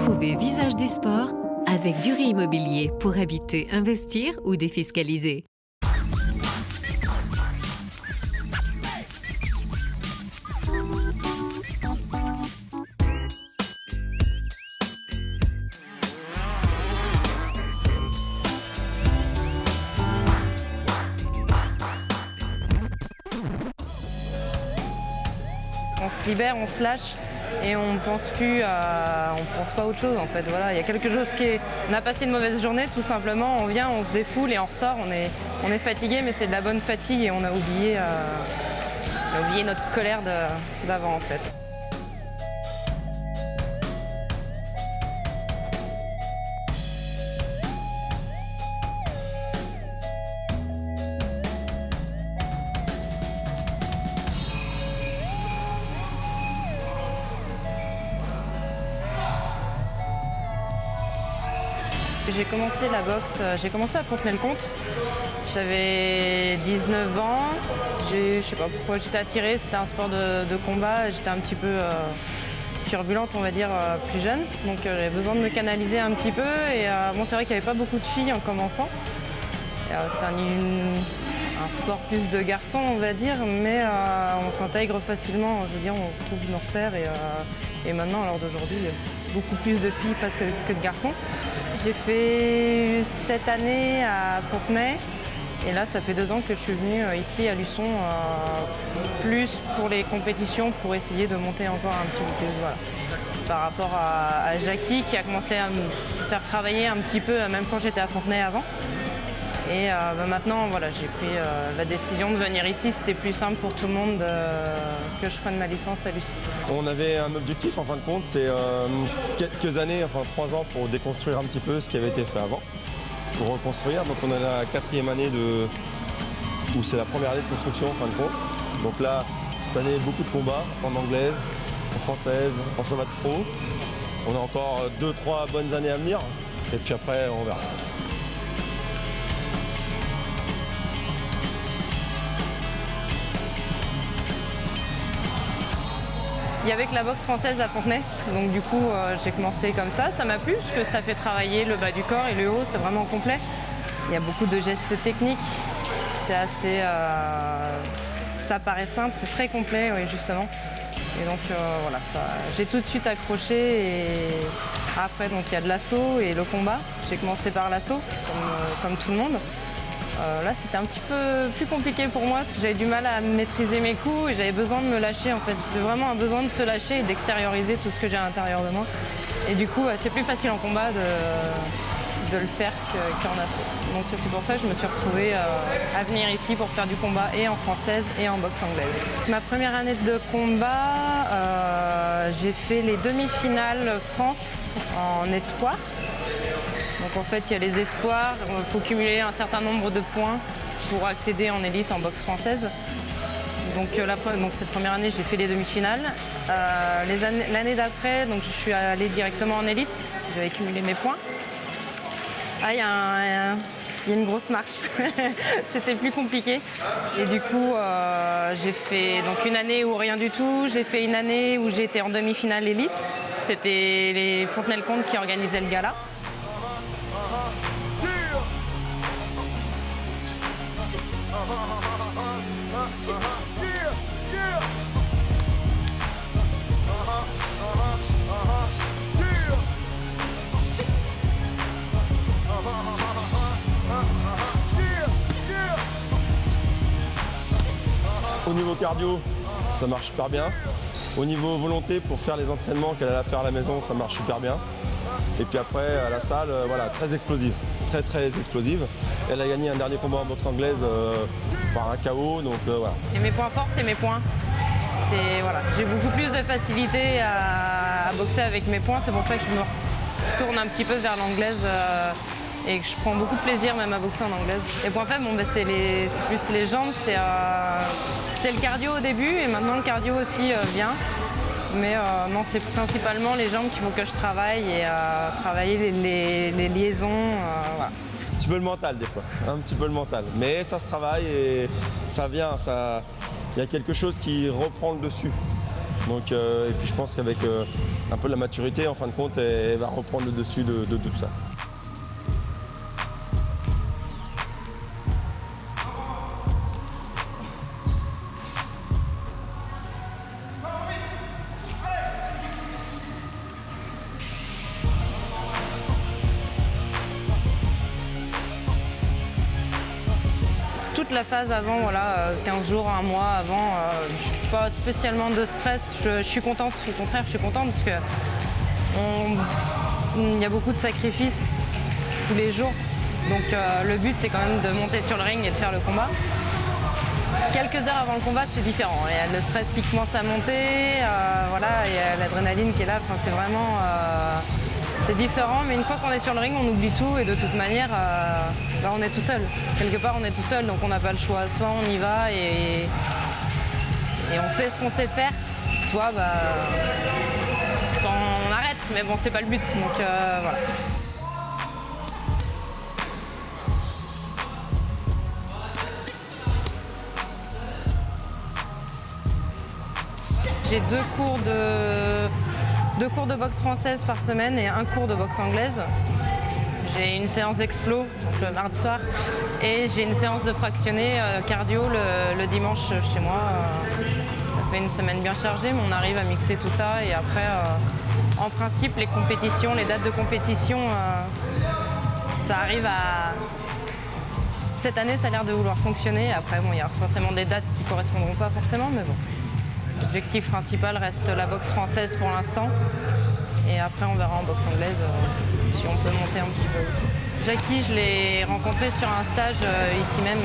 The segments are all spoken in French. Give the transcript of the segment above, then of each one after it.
Retrouvez Visage du Sport avec Dury Immobilier pour habiter, investir ou défiscaliser. On se libère, on se lâche et on pense pas à autre chose en fait. Voilà, il y a quelque chose on a passé une mauvaise journée tout simplement, on vient, on se défoule et on ressort, on est fatigué mais c'est de la bonne fatigue et on a oublié notre colère d'avant en fait. J'ai commencé la boxe, j'ai commencé à Fontenay-le-Comte. J'avais 19 ans, je sais pas pourquoi j'étais attirée, c'était un sport de combat, j'étais un petit peu turbulente on va dire plus jeune, donc j'avais besoin de me canaliser un petit peu et bon c'est vrai qu'il n'y avait pas beaucoup de filles en commençant. C'était un sport plus de garçons on va dire, mais on s'intègre facilement, je veux dire on trouve nos repères et maintenant à l'heure d'aujourd'hui beaucoup plus de filles presque que de garçons. J'ai fait 7 années à Fontenay et là ça fait 2 ans que je suis venue ici à Luçon plus pour les compétitions pour essayer de monter encore un petit peu plus. Voilà. Par rapport à Jackie qui a commencé à me faire travailler un petit peu même quand j'étais à Fontenay avant. Et maintenant voilà, j'ai pris la décision de venir ici, c'était plus simple pour tout le monde que je prenne ma licence à Luçon. On avait un objectif en fin de compte, c'est quelques années, enfin 3 ans pour déconstruire un petit peu ce qui avait été fait avant, pour reconstruire. Donc on est à la 4e année où c'est la première année de construction en fin de compte. Donc là, cette année, beaucoup de combats en anglaise, en française, en savate pro. On a encore 2-3 bonnes années à venir et puis après on verra. Il y avait que la boxe française à Fontenay, donc du coup j'ai commencé comme ça m'a plu parce que ça fait travailler le bas du corps et le haut, c'est vraiment complet. Il y a beaucoup de gestes techniques, c'est assez, ça paraît simple, c'est très complet oui, justement. Et donc voilà, j'ai tout de suite accroché et après donc il y a de l'assaut et le combat. J'ai commencé par l'assaut comme tout le monde. Là c'était un petit peu plus compliqué pour moi parce que j'avais du mal à maîtriser mes coups et j'avais besoin de me lâcher en fait. J'ai vraiment un besoin de se lâcher et d'extérioriser tout ce que j'ai à l'intérieur de moi. Et du coup c'est plus facile en combat de le faire qu'en assaut. Donc c'est pour ça que je me suis retrouvée à venir ici pour faire du combat et en française et en boxe anglaise. Ma première année de combat, j'ai fait les demi-finales France en espoir. Donc en fait, il y a les espoirs, il faut cumuler un certain nombre de points pour accéder en élite en boxe française. Donc cette première année, j'ai fait les demi-finales. L'année d'après, je suis allée directement en élite, parce que j'avais cumulé mes points. Il y a une grosse marche, c'était plus compliqué. Et du coup, j'ai fait une année où rien du tout, j'ai fait une année où j'étais en demi-finale élite. C'était les Fontenay-le-Comte qui organisaient le gala. Au niveau cardio, ça marche super bien. Au niveau volonté pour faire les entraînements qu'elle a à faire à la maison, ça marche super bien. Et puis après, à la salle, voilà, très explosive, très explosive. Elle a gagné un dernier combat en boxe anglaise par un KO, donc voilà. Et mes points forts, c'est mes points. Voilà, j'ai beaucoup plus de facilité à boxer avec mes points, c'est pour ça que je me tourne un petit peu vers l'anglaise et que je prends beaucoup de plaisir même à boxer en anglaise. Les points faibles, c'est plus les jambes, c'était le cardio au début et maintenant le cardio aussi vient. Mais non, c'est principalement les jambes qu'il faut que je travaille et travailler les liaisons. Voilà. Un petit peu le mental des fois, un petit peu le mental. Mais ça se travaille et ça vient, il y a quelque chose qui reprend le dessus. Donc, et puis je pense qu'avec un peu la maturité, en fin de compte, elle va reprendre le dessus de tout ça. Toute la phase avant, voilà, 15 jours, un mois avant, pas spécialement de stress. Je suis contente, au contraire, je suis contente parce que il y a beaucoup de sacrifices tous les jours. Donc le but, c'est quand même de monter sur le ring et de faire le combat. Quelques heures avant le combat, c'est différent. Il y a le stress qui commence à monter, voilà, il y a l'adrénaline qui est là. Enfin, c'est vraiment... c'est différent, mais une fois qu'on est sur le ring, on oublie tout et de toute manière, on est tout seul. Quelque part, on est tout seul, donc on n'a pas le choix. Soit on y va et on fait ce qu'on sait faire, soit on arrête. Mais bon, c'est pas le but, donc voilà. J'ai deux cours de boxe française par semaine et un cours de boxe anglaise. J'ai une séance d'explo donc le mardi soir et j'ai une séance de fractionné cardio le dimanche chez moi. Ça fait une semaine bien chargée, mais on arrive à mixer tout ça et après, en principe, les compétitions, les dates de compétition, ça arrive à... Cette année, ça a l'air de vouloir fonctionner. Après, bon, il y a forcément des dates qui ne correspondront pas forcément, mais bon. L'objectif principal reste la boxe française pour l'instant. Et après, on verra en boxe anglaise si on peut monter un petit peu aussi. Jackie, je l'ai rencontré sur un stage ici même,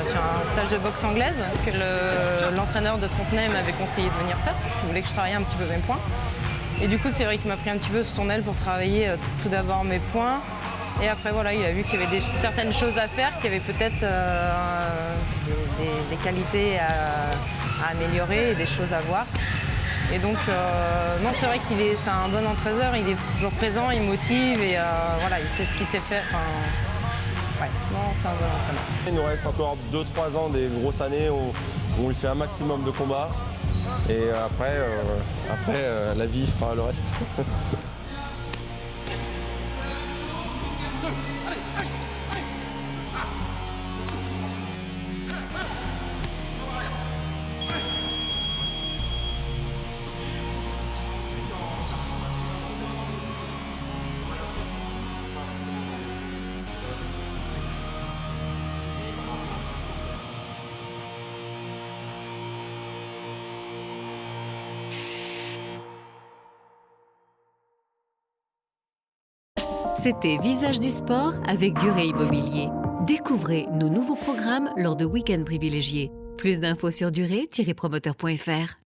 sur un stage de boxe anglaise que l'entraîneur de Fontenay m'avait conseillé de venir faire. Il voulait que je travaille un petit peu mes points. Et du coup, c'est vrai qu'il m'a pris un petit peu sous son aile pour travailler tout d'abord mes points. Et après, voilà, il a vu qu'il y avait certaines choses à faire, qu'il y avait peut-être des qualités à améliorer et des choses à voir. Et donc, non, c'est vrai c'est un bon entraîneur, il est toujours présent, il motive et voilà, il sait ce qu'il sait faire. Enfin, ouais, non, c'est un bon entraîneur. Il nous reste encore 2-3 ans des grosses années où il fait un maximum de combats. Et après, la vie fera le reste. C'était Visage du sport avec Durée Immobilier. Découvrez nos nouveaux programmes lors de week-ends privilégiés. Plus d'infos sur durée-promoteur.fr.